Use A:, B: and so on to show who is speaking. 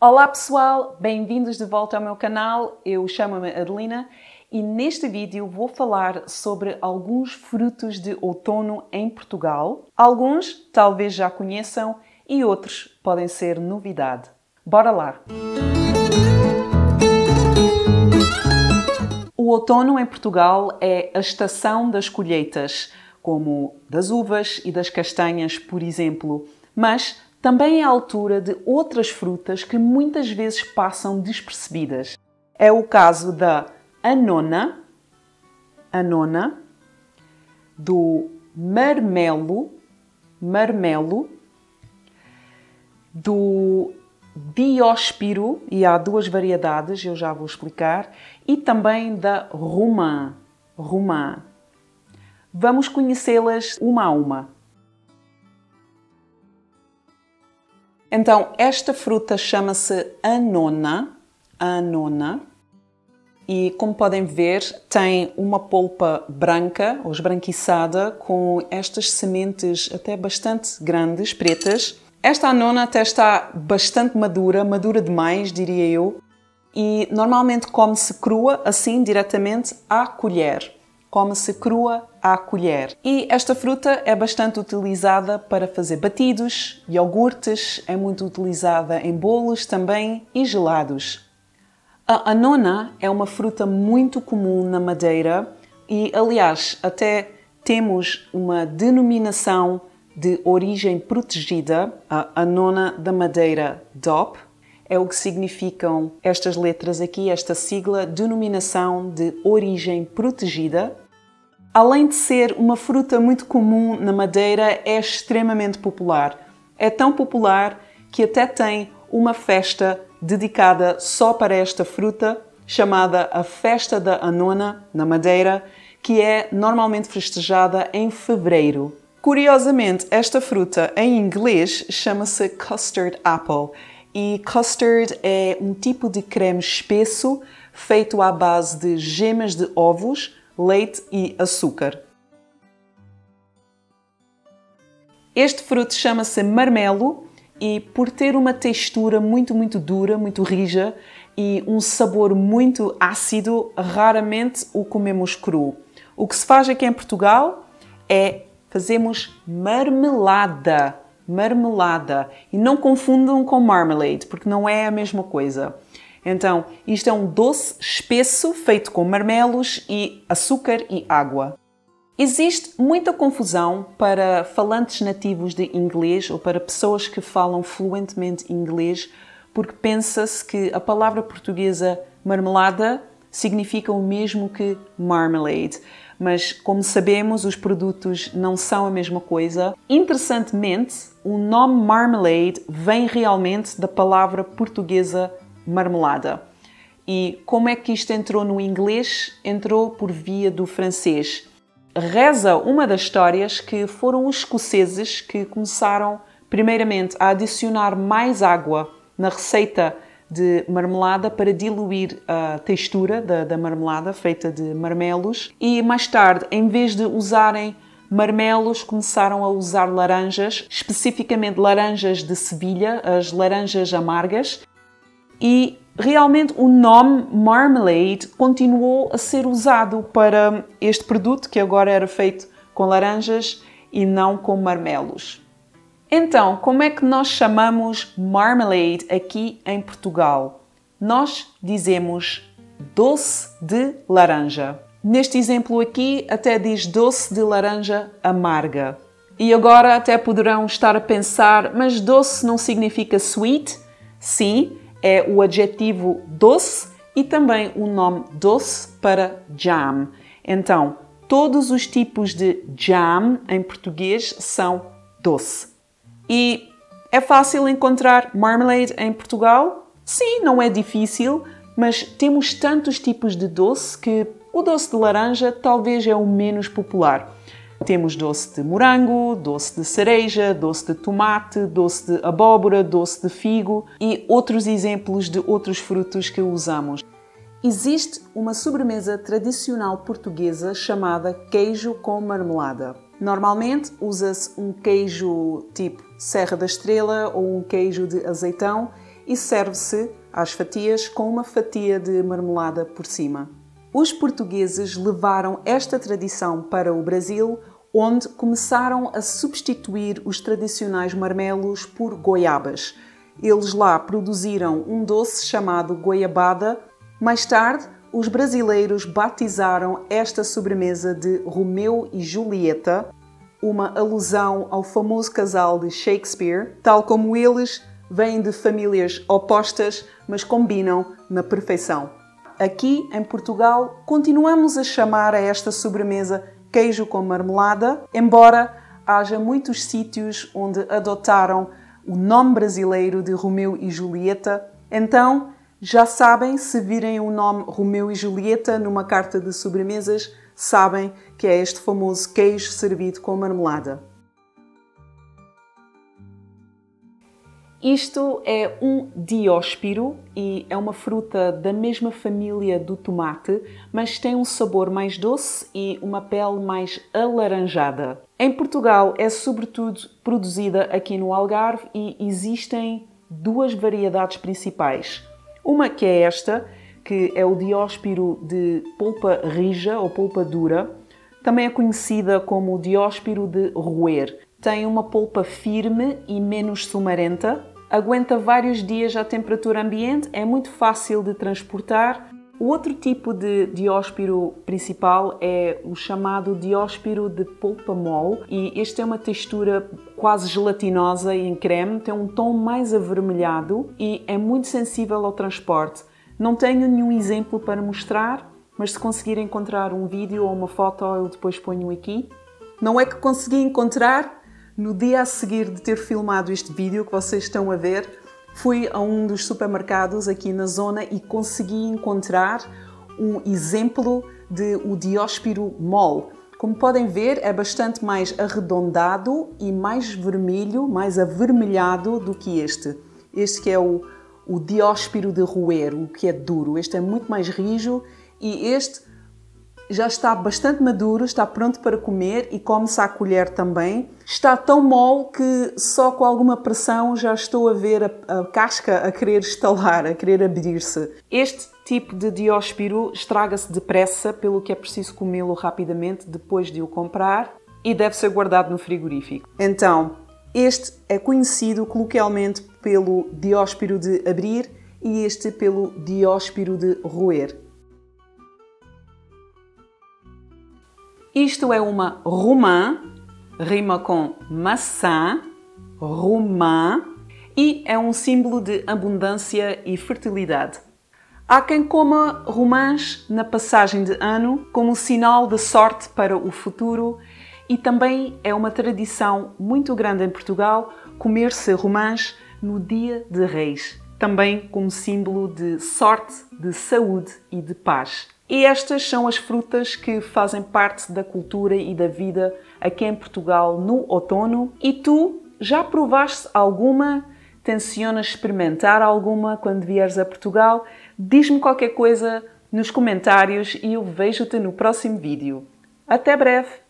A: Olá pessoal, bem-vindos de volta ao meu canal. Eu chamo-me Adelina e neste vídeo vou falar sobre alguns frutos de outono em Portugal. Alguns talvez já conheçam e outros podem ser novidade. Bora lá! O outono em Portugal é a estação das colheitas, como das uvas e das castanhas, por exemplo, mas também é a altura de outras frutas que muitas vezes passam despercebidas. É o caso da anona, do marmelo, do dióspiro, e há duas variedades, eu já vou explicar, e também da romã. Vamos conhecê-las uma a uma. Então, esta fruta chama-se anona, e como podem ver, tem uma polpa branca ou esbranquiçada com estas sementes até bastante grandes, pretas. Esta anona até está bastante madura demais, diria eu, e normalmente come-se crua, assim, diretamente à colher. Come-se crua à colher. E esta fruta é bastante utilizada para fazer batidos, iogurtes, é muito utilizada em bolos também e gelados. A anona é uma fruta muito comum na Madeira e, aliás, até temos uma denominação de origem protegida, a anona da Madeira DOP. É o que significam estas letras aqui, esta sigla, denominação de origem protegida. Além de ser uma fruta muito comum na Madeira, é extremamente popular. É tão popular que até tem uma festa dedicada só para esta fruta, chamada a Festa da Anona, na Madeira, que é normalmente festejada em fevereiro. Curiosamente, esta fruta em inglês chama-se custard apple e custard é um tipo de creme espesso feito à base de gemas de ovos, leite e açúcar. Este fruto chama-se marmelo e, por ter uma textura muito dura, muito rija e um sabor muito ácido, raramente o comemos cru. O que se faz aqui em Portugal é fazemos marmelada. E não confundam com marmalade, porque não é a mesma coisa. Então, isto é um doce espesso feito com marmelos e açúcar e água. Existe muita confusão para falantes nativos de inglês ou para pessoas que falam fluentemente inglês, porque pensa-se que a palavra portuguesa marmelada significa o mesmo que marmalade. Mas, como sabemos, os produtos não são a mesma coisa. Interessantemente, o nome marmalade vem realmente da palavra portuguesa marmelada. E como é que isto entrou no inglês? Entrou por via do francês. Reza uma das histórias que foram os escoceses que começaram primeiramente a adicionar mais água na receita de marmelada para diluir a textura da marmelada feita de marmelos e mais tarde, em vez de usarem marmelos, começaram a usar laranjas, especificamente laranjas de Sevilha, as laranjas amargas, e realmente o nome marmalade continuou a ser usado para este produto que agora era feito com laranjas e não com marmelos. Então, como é que nós chamamos marmalade aqui em Portugal? Nós dizemos doce de laranja. Neste exemplo aqui até diz doce de laranja amarga. E agora até poderão estar a pensar, mas doce não significa sweet? Sim, é o adjetivo doce e também o nome doce para jam. Então, todos os tipos de jam em português são doce. E é fácil encontrar marmalade em Portugal? Sim, não é difícil, mas temos tantos tipos de doce que o doce de laranja talvez é o menos popular. Temos doce de morango, doce de cereja, doce de tomate, doce de abóbora, doce de figo e outros exemplos de outros frutos que usamos. Existe uma sobremesa tradicional portuguesa chamada queijo com marmelada. Normalmente usa-se um queijo tipo Serra da Estrela ou um queijo de azeitão e serve-se às fatias com uma fatia de marmelada por cima. Os portugueses levaram esta tradição para o Brasil, onde começaram a substituir os tradicionais marmelos por goiabas. Eles lá produziram um doce chamado goiabada. Mais tarde, os brasileiros batizaram esta sobremesa de Romeu e Julieta, uma alusão ao famoso casal de Shakespeare. Tal como eles, vêm de famílias opostas, mas combinam na perfeição. Aqui, em Portugal, continuamos a chamar a esta sobremesa queijo com marmelada, embora haja muitos sítios onde adotaram o nome brasileiro de Romeu e Julieta. Então, já sabem, se virem o nome Romeu e Julieta numa carta de sobremesas, sabem que é este famoso queijo servido com marmelada. Isto é um dióspiro e é uma fruta da mesma família do tomate, mas tem um sabor mais doce e uma pele mais alaranjada. Em Portugal é sobretudo produzida aqui no Algarve e existem duas variedades principais. Uma que é esta, que é o dióspiro de polpa rija ou polpa dura. Também é conhecida como o dióspiro de roer. Tem uma polpa firme e menos sumarenta. Aguenta vários dias à temperatura ambiente, é muito fácil de transportar. O outro tipo de dióspiro principal é o chamado dióspiro de polpa mole e este é uma textura quase gelatinosa e em creme, tem um tom mais avermelhado e é muito sensível ao transporte. Não tenho nenhum exemplo para mostrar, mas se conseguir encontrar um vídeo ou uma foto eu depois ponho aqui. Não é que consegui encontrar? No dia a seguir de ter filmado este vídeo que vocês estão a ver, fui a um dos supermercados aqui na zona e consegui encontrar um exemplo de o dióspiro mole. Como podem ver, é bastante mais arredondado e mais vermelho, mais avermelhado do que este. Este que é o dióspiro de roer, o que é duro. Este é muito mais rijo e este já está bastante maduro, está pronto para comer e come-se à colher também. Está tão mole que só com alguma pressão já estou a ver a casca a querer estalar, a querer abrir-se. Este tipo de dióspiro estraga-se depressa, pelo que é preciso comê-lo rapidamente depois de o comprar e deve ser guardado no frigorífico. Então, este é conhecido coloquialmente pelo dióspiro de abrir e este pelo dióspiro de roer. Isto é uma romã, rima com maçã, romã, e é um símbolo de abundância e fertilidade. Há quem coma romãs na passagem de ano como sinal de sorte para o futuro e também é uma tradição muito grande em Portugal comer-se romãs no Dia de Reis, também como símbolo de sorte, de saúde e de paz. E estas são as frutas que fazem parte da cultura e da vida aqui em Portugal no outono. E tu, já provaste alguma? Tencionas experimentar alguma quando vieres a Portugal? Diz-me qualquer coisa nos comentários e eu vejo-te no próximo vídeo. Até breve!